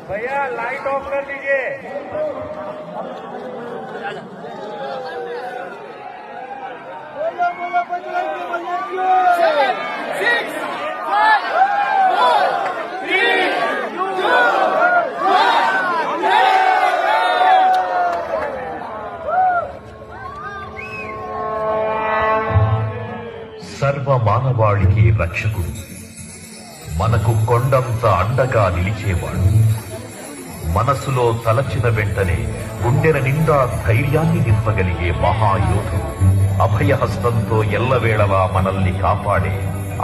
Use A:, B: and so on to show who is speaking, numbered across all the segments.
A: भैया light of कर दीजिए।
B: సర్వ మానవాళికి రక్షకుడు, మనకు కొండంత అండగా నిలిచేవాడు. మనసులో తలచిన వెంటనే గుండెల నిండా ధైర్యాన్ని నింపగలిగే మహాయోధుడు, అభయహస్తంతో ఎల్లవేళలా మనల్ని కాపాడే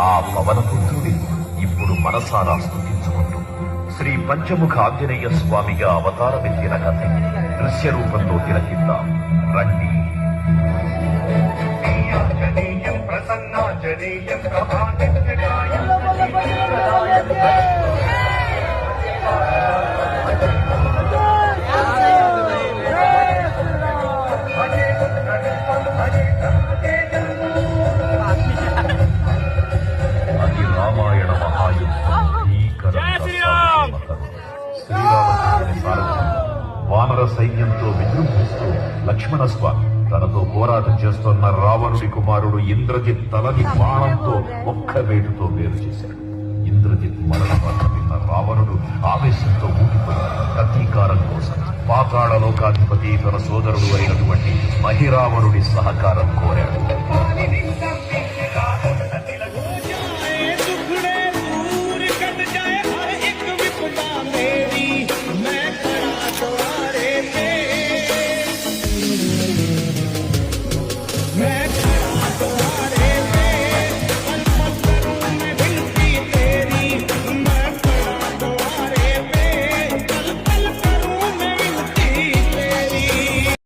B: ఆ పవనపుత్రుడి ఇప్పుడు మనసారా స్తుతించుకుంటూ శ్రీ పంచముఖ ఆంజనేయ స్వామిగా అవతారమెత్తిన కథ దృశ్య రూపంలో తిలకిద్దాం రండి. ప్రసన్నాంజనేయం ప్రభానిత్యగాయం అది రామాయణ మహాయుద్ధం. శ్రీరామచంద్రుని సారథ్యం వానర సైన్యంతో విజృంభిస్తూ లక్ష్మణస్వామి తనతో పోరాటం చేస్తున్న రావణుడి కుమారుడు ఇంద్రజిత్ తలని బాణంతో ఒక్క వేటుతో వేరు చేశాడు. ఇంద్రజిత్ మరణ వార్త విన్న రావణుడు ఆవేశంతో ఊగిపోయాడు. ప్రతీకారం కోసం పాతాళ లోకాధిపతి తన సోదరుడు అయినటువంటి మహిరావణుడి సహకారం కోరాడు.